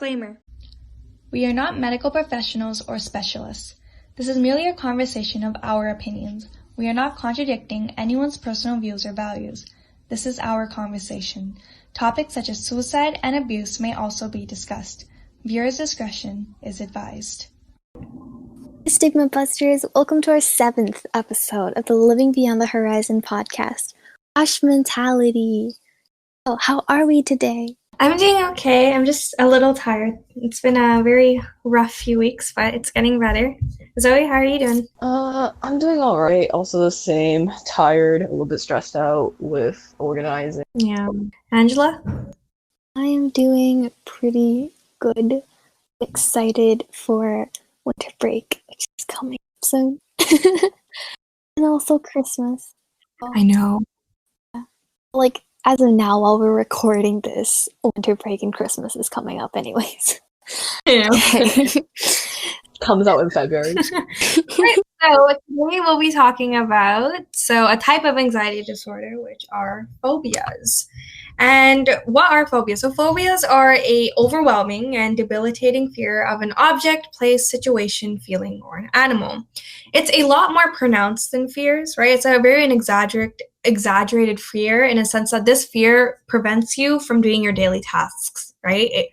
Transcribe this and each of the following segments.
Disclaimer. We are not medical professionals or specialists. This is merely a conversation of our opinions. We are not contradicting anyone's personal views or values. This is our conversation. Topics such as suicide and abuse may also be discussed. Viewers' discretion is advised. Stigma Busters, welcome to our 7th episode of the Living Beyond the Horizon podcast. Gosh mentality. Oh, how are we today? I'm doing okay. I'm just a little tired. It's been a very rough few weeks, but it's getting better. Zoe, how are you doing? I'm doing all right. Also the same. Tired, a little bit stressed out with organizing. Yeah. Angela? I am doing pretty good. Excited for winter break, which is coming soon. And also Christmas. I know. Like, as of now, while we're recording this, winter break and Christmas is coming up anyways. Yeah. Comes out in February. Right, so today we'll be talking about a type of anxiety disorder, which are phobias. And what are phobias? So phobias are a overwhelming and debilitating fear of an object, place, situation, feeling, or an animal. It's a lot more pronounced than fears, right? It's a very exaggerated fear in a sense that this fear prevents you from doing your daily tasks, right? It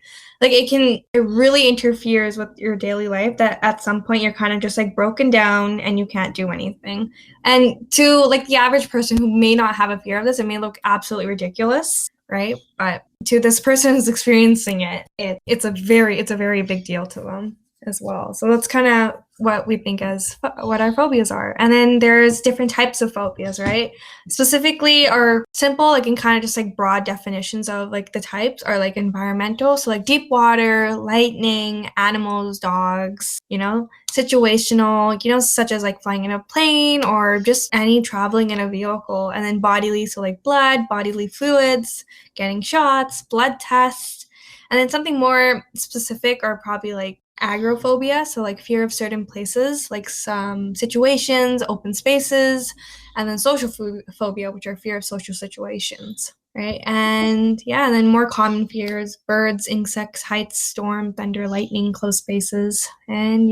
really interferes with your daily life that at some point you're kind of just like broken down and you can't do anything. And to like the average person who may not have a fear of this, it may look absolutely ridiculous, right? But to this person who's experiencing it's a very big deal to them as well. So that's kind of what we think as what our phobias are. And then there's different types of phobias, right? Specifically are simple, like in kind of just like broad definitions of like the types are like environmental. So like deep water, lightning, animals, dogs, situational, such as like flying in a plane or just any traveling in a vehicle. And then bodily, so like blood, bodily fluids, getting shots, blood tests. And then something more specific are probably like agoraphobia, so like fear of certain places, like some situations, open spaces, and then social phobia, which are fear of social situations, right? And then more common fears: birds, insects, heights, storm, thunder, lightning, close spaces, and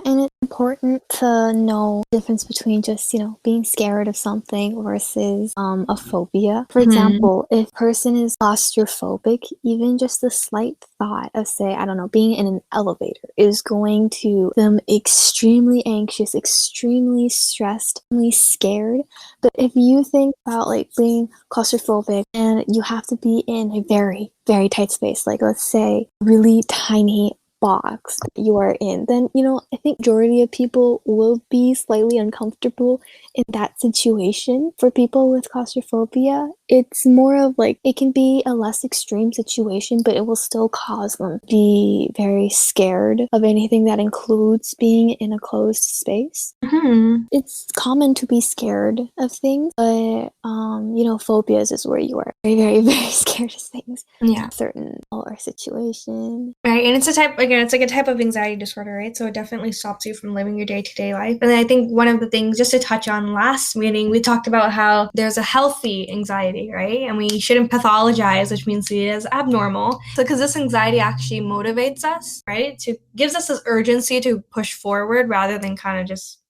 And it's important to know the difference between just, being scared of something versus a phobia. For example, if a person is claustrophobic, even just the slight thought of, say, being in an elevator is going to them extremely anxious, extremely stressed, extremely scared. But if you think about like being claustrophobic and you have to be in a very, very tight space, like let's say really tiny box that you are in, then I think majority of people will be slightly uncomfortable in that situation. For people with claustrophobia, it's more of like it can be a less extreme situation, but it will still cause them to be very scared of anything that includes being in a closed space. It's common to be scared of things, but phobias is where you are very, very, very scared of things. Yeah. Certain or situation. Right, and it's a type of anxiety disorder, right? So it definitely stops you from living your day-to-day life. And I think one of the things, just to touch on last meeting, we talked about how there's a healthy anxiety, right? And we shouldn't pathologize, which means see it as abnormal. So because this anxiety actually motivates us, right? Gives us this urgency to push forward rather than kind of just,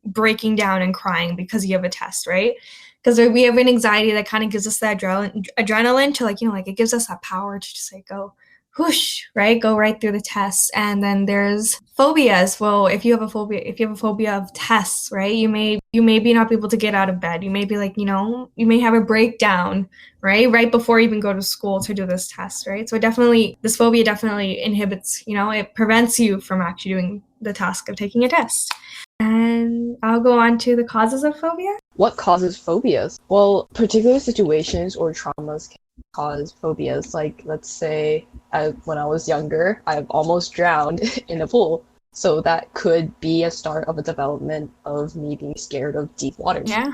breaking down and crying because you have a test, right? Because we have an anxiety that kind of gives us that adrenaline to it gives us that power to just like go whoosh, right? Go right through the tests. And then there's phobias. Well, if you have a phobia of tests, right? You may be not be able to get out of bed. You may be like, you may have a breakdown, right? Right before you even go to school to do this test, right? So this phobia definitely inhibits, it prevents you from actually doing the task of taking a test. And I'll go on to the causes of phobia. What causes phobias? Well, particular situations or traumas can cause phobias. Like, let's say, when I was younger, I've almost drowned in a pool. So that could be a start of a development of me being scared of deep waters. Yeah.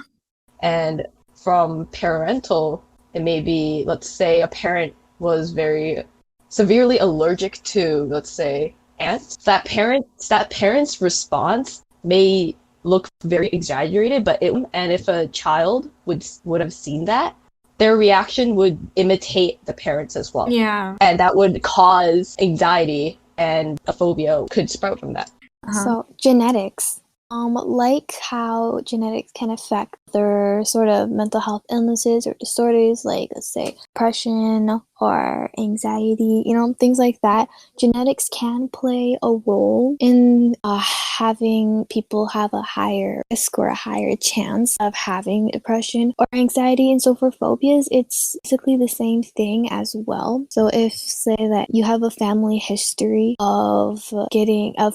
And from parental, it may be, let's say, a parent was very severely allergic to, let's say, ants. That parent's response may look very exaggerated, and if a child would have seen that, their reaction would imitate the parents as well. Yeah. And that would cause anxiety, and a phobia could sprout from that. So genetics. Like how genetics can affect their sort of mental health illnesses or disorders, like let's say depression or anxiety, things like that. Genetics can play a role in having people have a higher risk or a higher chance of having depression or anxiety. And so for phobias, it's basically the same thing as well. So if say that you have a family history of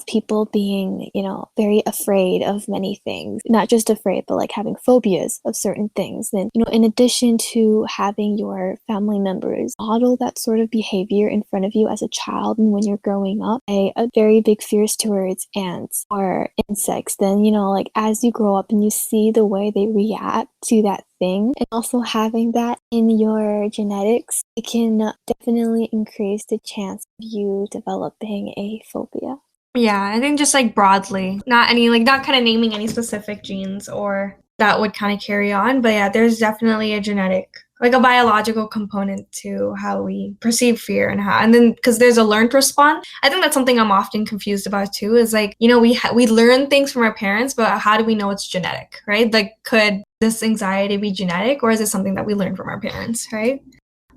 people being, very afraid of many things, not just afraid, but like having phobias of certain things, then, in addition to having your family members model that sort of behavior in front of you as a child and when you're growing up, a very big fears towards ants or insects, then, like as you grow up and you see the way they react to that thing, and also having that in your genetics, it can definitely increase the chance of you developing a phobia. Yeah, I think just like broadly, not kind of naming any specific genes or that would kind of carry on. But yeah, there's definitely a genetic, like a biological component to how we perceive fear and then because there's a learned response. I think that's something I'm often confused about too, is like, we learn things from our parents, but how do we know it's genetic, right? Like, could this anxiety be genetic, or is it something that we learn from our parents, right?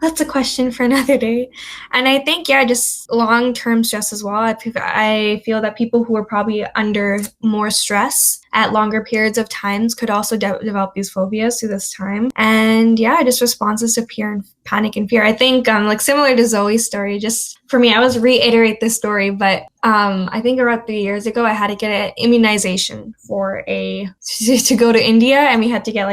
That's a question for another day. And I think, just long-term stress as well. I feel that people who are probably under more stress at longer periods of times could also develop these phobias through this time. And just responses to panic and fear. I think like similar to Zoe's story, just for me, I was reiterate this story, but I think around 3 years ago, I had to get an immunization to go to India, and we had to get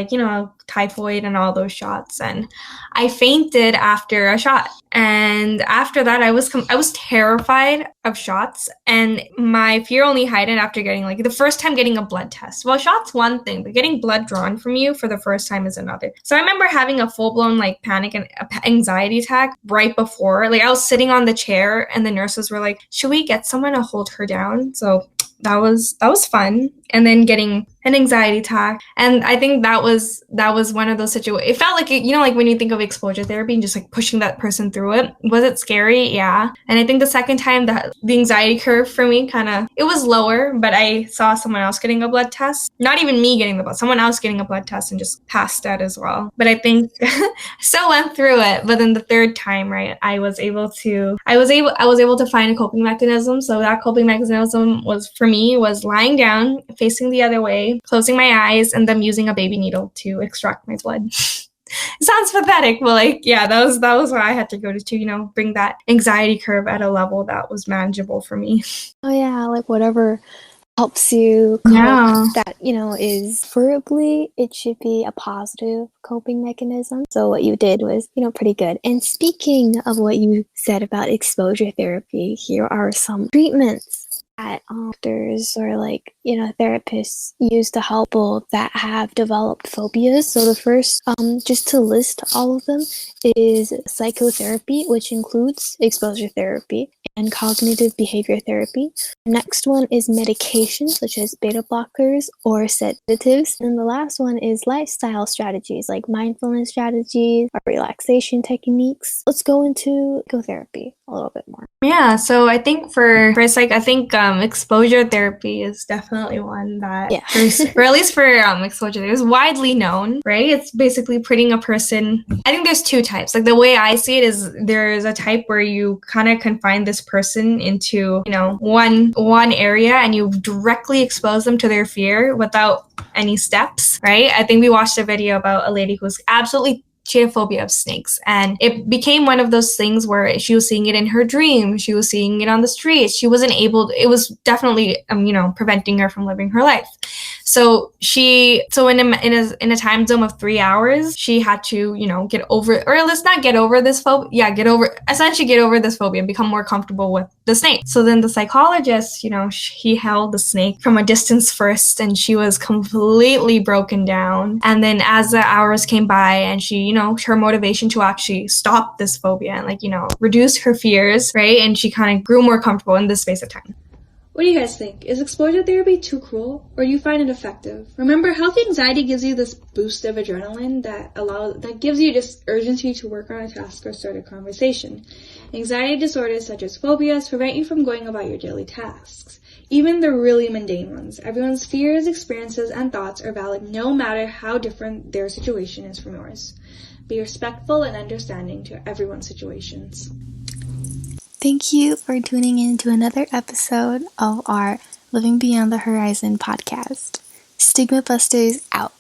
typhoid and all those shots, and I fainted after a shot. And after that, I was terrified of shots, and my fear only heightened after getting the first time getting a blood test. Well, shots one thing, but getting blood drawn from you for the first time is another. So I remember having a full-blown panic and anxiety attack right before. I was sitting on the chair, and the nurses were like, "Should we get someone to hold her down?" So that was fun. And then getting an anxiety attack, and I think that was one of those situations. It felt like when you think of exposure therapy and just pushing that person through it. Was it scary? Yeah. And I think the second time the anxiety curve for me it was lower, but I saw someone else getting a blood test, not even me getting someone else getting a blood test, and just passed out as well. But I think I still went through it. But then the third time, right, I was able to find a coping mechanism. So that coping mechanism was lying down, facing the other way, closing my eyes, and then using a baby needle to extract my blood. It sounds pathetic, but that was why I had to go to bring that anxiety curve at a level that was manageable for me. Oh yeah, whatever helps you cope, that is preferably it should be a positive coping mechanism. So what you did was pretty good. And speaking of what you said about exposure therapy, here are some treatments that doctors or therapists use to help people that have developed phobias. So the first, just to list all of them, is psychotherapy, which includes exposure therapy and cognitive behavior therapy. The next one is medication, such as beta blockers or sedatives. And the last one is lifestyle strategies, like mindfulness strategies or relaxation techniques. Let's go into psychotherapy a little bit more. Yeah, so I think for exposure therapy is definitely one that, or at least for exposure therapy, is widely known, right? It's basically putting a person, I think there's two types. The way I see it is there's a type where you kind of confine this person into, one area, and you directly expose them to their fear without any steps, right? I think we watched a video about a lady who's she had a phobia of snakes, and it became one of those things where she was seeing it in her dreams, she was seeing it on the streets, it was definitely preventing her from living her life. So in a time zone of 3 hours, she had to get over, or let's not get over this phobia, get over this phobia and become more comfortable with the snake. So then the psychologist, he held the snake from a distance first, and she was completely broken down. And then as the hours came by, and she her motivation to actually stop this phobia and reduce her fears, right? And she kind of grew more comfortable in this space of time. What do you guys think? Is exposure therapy too cruel, or do you find it effective? Remember, healthy anxiety gives you this boost of adrenaline that gives you this urgency to work on a task or start a conversation. Anxiety disorders such as phobias prevent you from going about your daily tasks, even the really mundane ones. Everyone's fears, experiences, and thoughts are valid no matter how different their situation is from yours. Be respectful and understanding to everyone's situations. Thank you for tuning in to another episode of our Living Beyond the Horizon podcast. Stigma Busters out.